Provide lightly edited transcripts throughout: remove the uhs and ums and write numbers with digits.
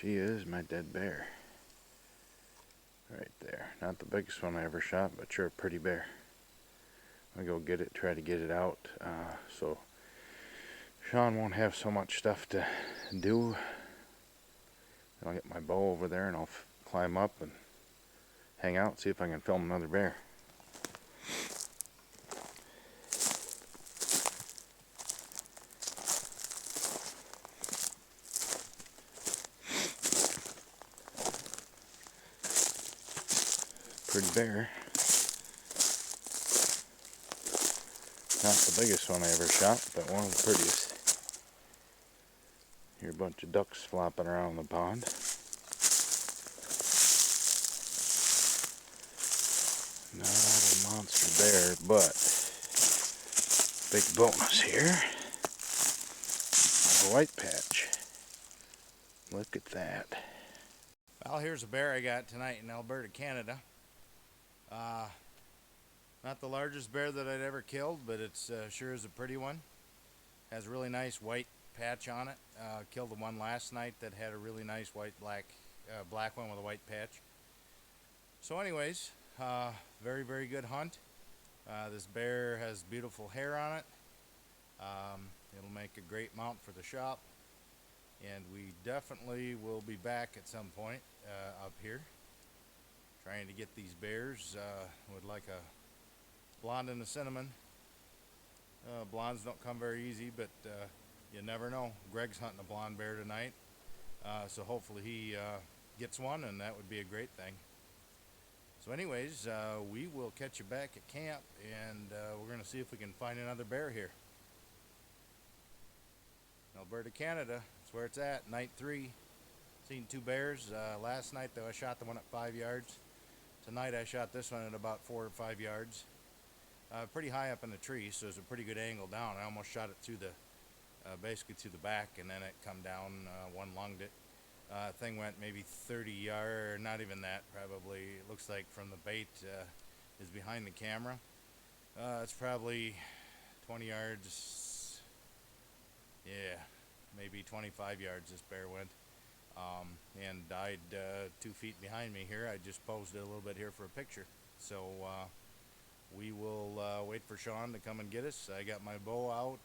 she is, my dead bear. Right there. Not the biggest one I ever shot, but sure a pretty bear. I'm gonna go get it, try to get it out, so Sean won't have so much stuff to do. I'll get my bow over there and I'll climb up and hang out, see if I can film another bear. Pretty bear. Not the biggest one I ever shot, but one of the prettiest. Here a bunch of ducks flopping around the pond. Not a monster bear, but big bonus here. A white patch. Look at that. Well, here's a bear I got tonight in Alberta, Canada. Not the largest bear that I'd ever killed, but it's sure is a pretty one. Has a really nice white patch on it. Killed the one last night that had a really nice black one with a white patch. So anyways, very good hunt. This bear has beautiful hair on it. It'll make a great mount for the shop, and we definitely will be back at some point up here trying to get these bears. Would like a blonde and a cinnamon. Blondes don't come very easy, but you never know. Greg's hunting a blonde bear tonight, so hopefully he gets one, and that would be a great thing. So anyways, we will catch you back at camp, and we're going to see if we can find another bear here. Alberta, Canada, that's where it's at. Night 3. Seen 2 bears. Last night, though, I shot the one at 5 yards. Tonight, I shot this one at about 4 or 5 yards. Pretty high up in the tree, so it's a pretty good angle down. I almost shot it through the, basically to the back, and then it come down, one-lunged it. Thing went maybe 30 yards, not even that probably. It looks like from the bait is behind the camera. It's probably 20 yards, yeah, maybe 25 yards this bear went. And died 2 feet behind me here. I just posed it a little bit here for a picture. So we will wait for Sean to come and get us. I got my bow out.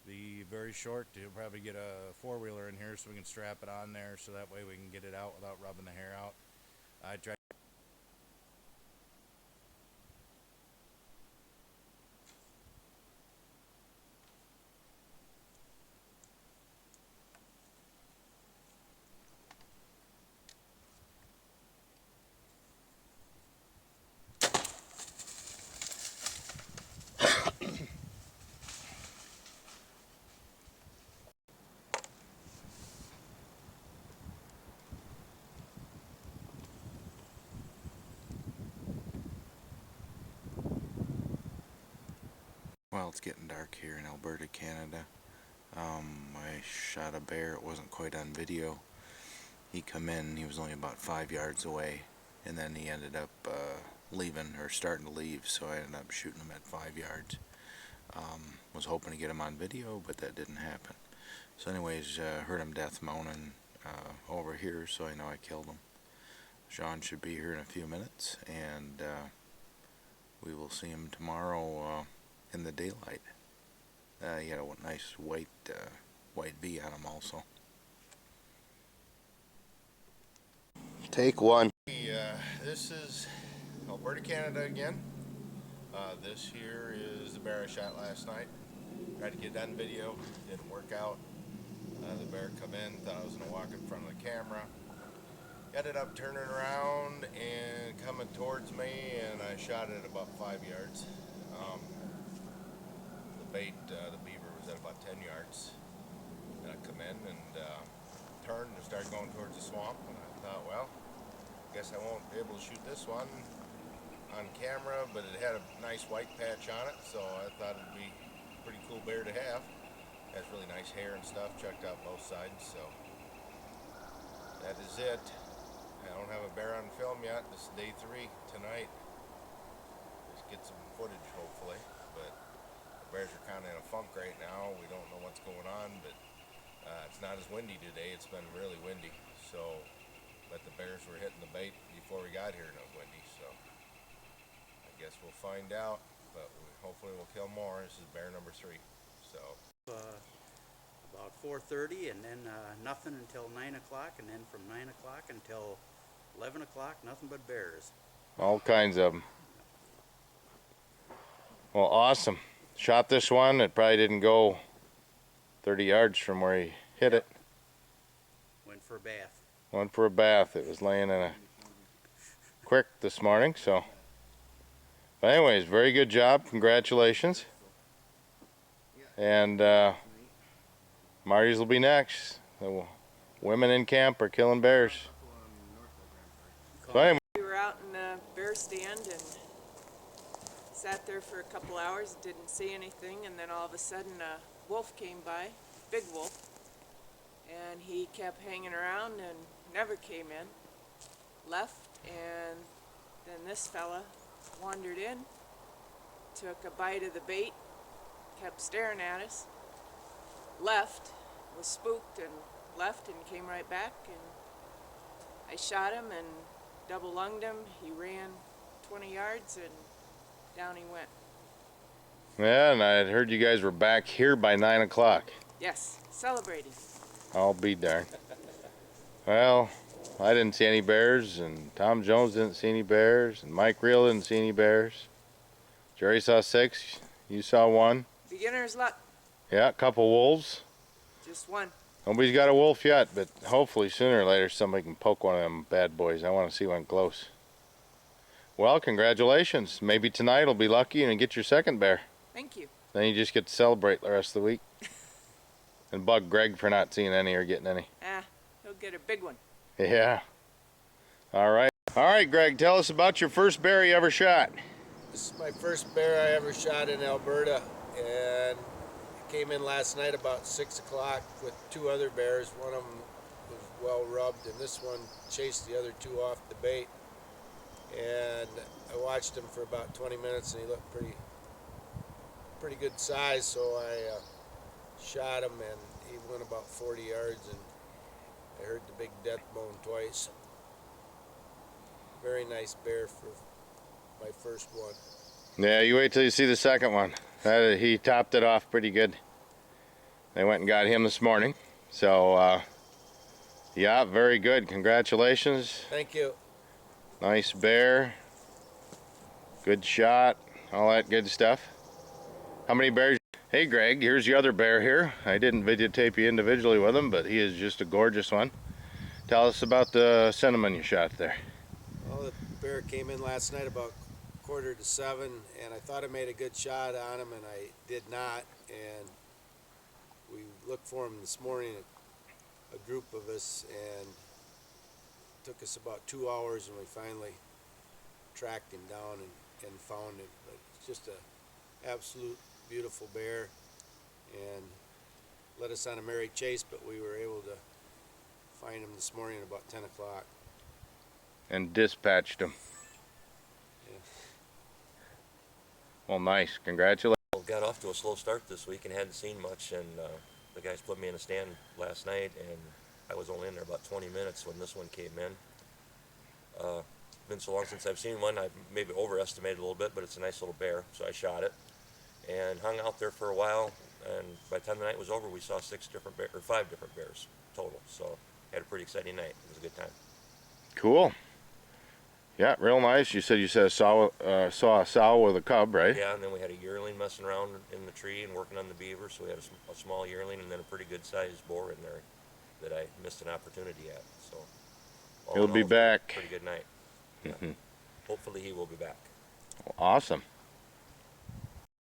Be very short. He'll probably get a 4-wheeler in here so we can strap it on there, so that way we can get it out without rubbing the hair out. I tried. Well, it's getting dark here in Alberta, Canada. I shot a bear. It wasn't quite on video. He come in, he was only about 5 yards away, and then he ended up leaving, or starting to leave, so I ended up shooting him at 5 yards. Was hoping to get him on video, but that didn't happen. So anyways, heard him death moaning over here, so I know I killed him. Sean should be here in a few minutes, and we will see him tomorrow in the daylight. He had a nice white V on him also. Take 1. This is Alberta, Canada again. This here is the bear I shot last night. Tried to get it on video, didn't work out. The bear come in, thought I was going to walk in front of the camera. Ended up turning around and coming towards me, and I shot it at about 5 yards. The beaver was at about 10 yards. And I come in and turned and started going towards the swamp, and I thought, well, I guess I won't be able to shoot this one on camera, but it had a nice white patch on it, so I thought it'd be a pretty cool bear to have. It has really nice hair and stuff, checked out both sides, so that is it. I don't have a bear on film yet. This is day 3 tonight. Just get some footage, hopefully, but the bears are kind of in a funk right now. We don't know what's going on, but It's not as windy today. It's been really windy. So, but the bears were hitting the bait before we got here and it was windy. So, I guess we'll find out. But hopefully we'll kill more. This is bear number 3. So. About 4:30, and then nothing until 9 o'clock, and then from 9 o'clock until 11 o'clock, nothing but bears. All kinds of them. Well, awesome. Shot this one. It probably didn't go 30 yards from where he hit it. Went for a bath. Went for a bath. It was laying in a creek this morning, so. But anyways, very good job. Congratulations. And Marty's will be next. The women in camp are killing bears. So anyway. We were out in the bear stand and sat there for a couple hours, didn't see anything, and then all of a sudden a wolf came by, big wolf, and he kept hanging around and never came in, left, and then this fella wandered in, took a bite of the bait, kept staring at us, left, was spooked and left and came right back, and I shot him and double lunged him. He ran 20 yards and down he went. Yeah, and I had heard you guys were back here by 9 o'clock. Yes, celebrating. I'll be darned. Well, I didn't see any bears, and Tom Jones didn't see any bears, and Mike Reel didn't see any bears. Jerry saw 6. You saw 1. Beginner's luck. Yeah, a couple wolves. Just one. Nobody's got a wolf yet, but hopefully sooner or later somebody can poke one of them bad boys. I want to see one close. Well, congratulations. Maybe tonight you'll be lucky and get your second bear. Thank you. Then you just get to celebrate the rest of the week. And bug Greg for not seeing any or getting any. He'll get a big one. Yeah. All right. All right, Greg, tell us about your first bear you ever shot. This is my first bear I ever shot in Alberta, and it came in last night about 6 o'clock with 2 other bears. One of them was well rubbed, and this one chased the other 2 off the bait. And I watched him for about 20 minutes, and he looked pretty good size, so I shot him, and he went about 40 yards, and I heard the big death bone twice. Very nice bear for my first one. Yeah, you wait till you see the second one. He topped it off pretty good. They went and got him this morning. So, yeah, very good. Congratulations. Thank you. Nice bear. Good shot. All that good stuff. How many bears? Hey, Greg, here's your other bear here. I didn't videotape you individually with him, but he is just a gorgeous one. Tell us about the cinnamon you shot there. Well, the bear came in last night about 6:45, and I thought I made a good shot on him, and I did not. And we looked for him this morning, a group of us, and it took us about 2 hours, and we finally tracked him down and found him. But it's just an absolute beautiful bear, and led us on a merry chase, but we were able to find him this morning at about 10 o'clock. And dispatched him. Yeah. Well, nice. Congratulations. Got off to a slow start this week and hadn't seen much, and the guys put me in a stand last night, and I was only in there about 20 minutes when this one came in. Been so long since I've seen one, I maybe overestimated a little bit, but it's a nice little bear, so I shot it and hung out there for a while, and by the time the night was over, we saw 5 different bears total, so had a pretty exciting night. It was a good time. Cool. Yeah, real nice. You said saw a sow with a cub, right? Yeah, and then we had a yearling messing around in the tree and working on the beaver, so we had a small yearling and then a pretty good sized boar in there that I missed an opportunity at. So He'll be back. Pretty good night. Yeah. Hopefully he will be back. Awesome.